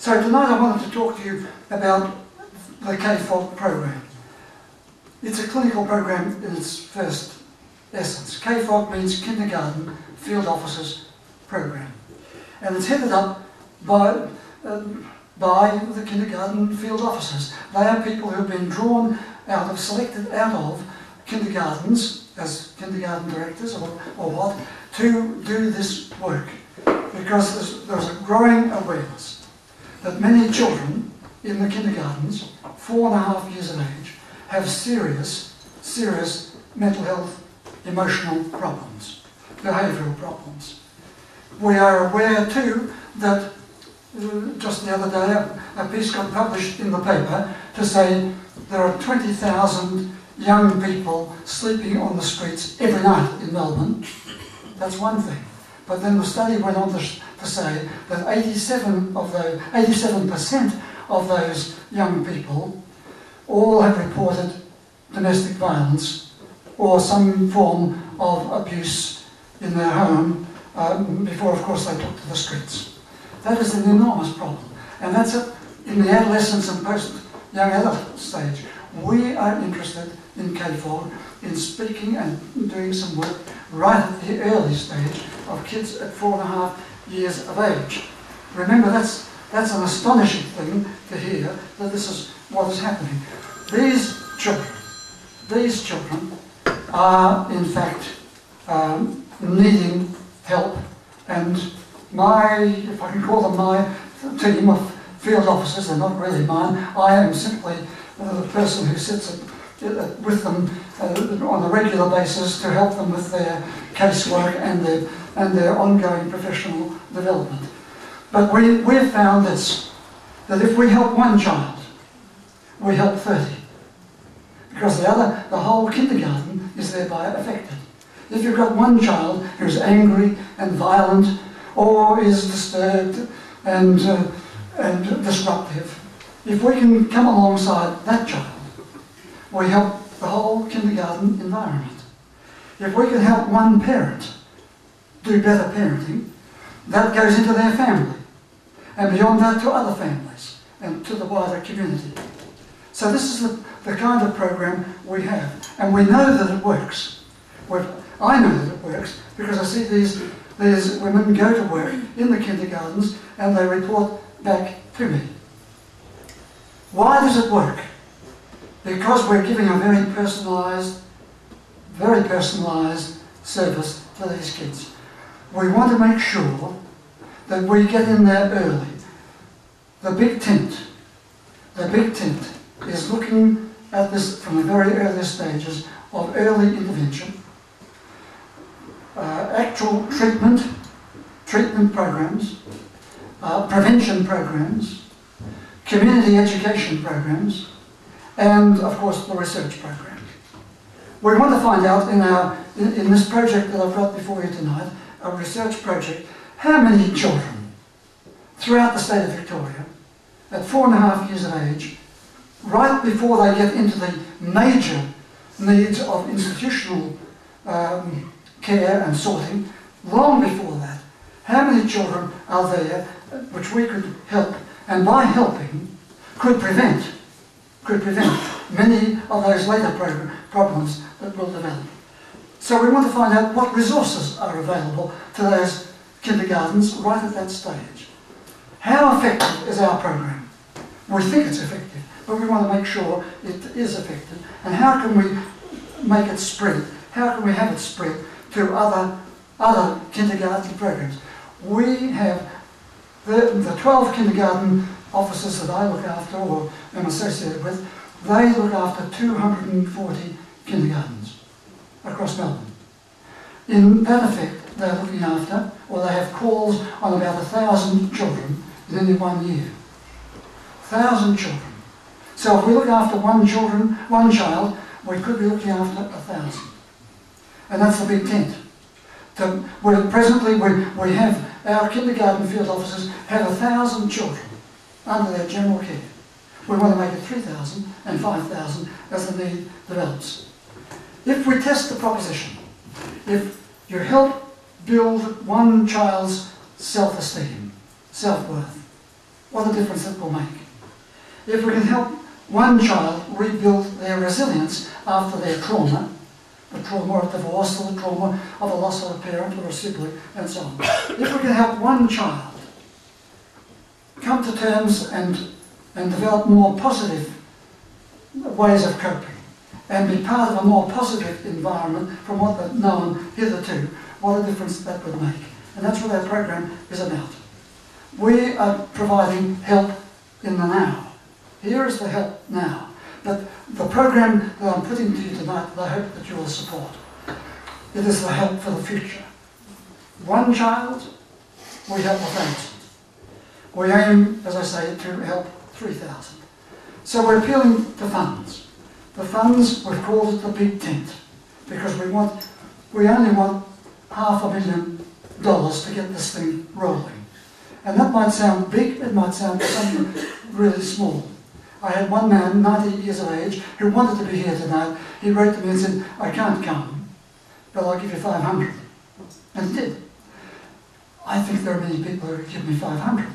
So tonight I wanted to talk to you about the KFOG program. It's a clinical program in its first essence. KFOG means Kindergarten Field Officers Program. And it's headed up by the kindergarten field officers. They are people who have been drawn out of, selected out of kindergartens as kindergarten directors or what, to do this work. Because there's a growing awareness that many children in the kindergartens, 4.5 years of age, have serious mental health, emotional problems, behavioural problems. We are aware too that just the other day a piece got published in the paper to say there are 20,000 young people sleeping on the streets every night in Melbourne. That's one thing. But then the study went on to say that 87% of those young people all have reported domestic violence or some form of abuse in their home before, of course, they took to the streets. That is an enormous problem. And that's in the adolescence and post-young adult stage. We are interested in KFOG in speaking and doing some work right at the early stage of kids at 4.5 years of age. Remember, that's an astonishing thing to hear, that this is what is happening. These children are in fact needing help, and if I can call them my team of field officers, they're not really mine, I am simply the person who sits with them on a regular basis to help them with their casework and their ongoing professional development. But we've found this, that if we help one child, we help 30. Because the whole kindergarten is thereby affected. If you've got one child who's angry and violent, or is disturbed and disruptive, if we can come alongside that child, we help the whole kindergarten environment. If we can help one parent do better parenting, that goes into their family, and beyond that to other families, and to the wider community. So this is the kind of program we have, and we know that it works. I know that it works because I see these women go to work in the kindergartens and they report back to me. Why does it work? Because we're giving a very personalised service to these kids. We want to make sure that we get in there early. The Big Tent is looking at this from the very early stages of early intervention, actual treatment programs, prevention programs, community education programs, and of course the research program. We want to find out in this project that I've got before you tonight, a research project, how many children throughout the state of Victoria at 4.5 years of age, right before they get into the major needs of institutional care and sorting, long before that, how many children are there which we could help, and by helping could prevent many of those later problems that will develop. So we want to find out what resources are available to those kindergartens right at that stage. How effective is our program? We think it's effective, but we want to make sure it is effective. And how can we make it spread? How can we have it spread to other kindergarten programs? We have the 12 kindergarten officers that I look after or am associated with, they look after 240 kindergartens across Melbourne. In that effect, they're looking after, or they have calls on about 1,000 children in any 1 year. 1,000 children. So if we look after one child, we could be looking after 1,000. And that's the Big Tent. Presently, we have our kindergarten field officers have 1,000 children under their general care. We want to make it 3,000 and 5,000 as the need develops. If we test the proposition, if you help build one child's self-esteem, self-worth, what a difference it will make. If we can help one child rebuild their resilience after their trauma, the trauma of divorce or the trauma of a loss of a parent or a sibling and so on. If we can help one child come to terms and develop more positive ways of coping and be part of a more positive environment from what they've known hitherto, what a difference that would make. And that's what our program is about. We are providing help in the now. Here is the help now. But the program that I'm putting to you tonight, I hope that you will support. It is the help for the future. One child, we help 1,000. We aim, as I say, to help 3,000. So we're appealing to funds. The funds, we've called it the Big Tent, because we only want $500,000 to get this thing rolling. And that might sound big, it might sound something really small. I had one man, 90 years of age, who wanted to be here tonight. He wrote to me and said, I can't come, but I'll give you 500. And he did. I think there are many people who would give me 500.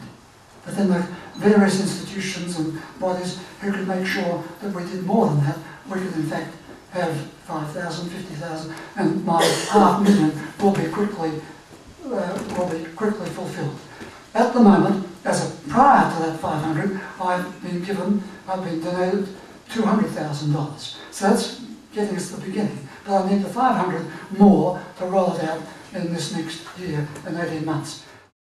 But then there are various institutions and bodies who could make sure that we did more than that. We could in fact have 5,000, 50,000, and my $500,000 will be quickly fulfilled. At the moment, prior to that 500, I've been donated $200,000. So that's getting us the beginning. But I need the 500 more to roll it out in this next year and 18 months.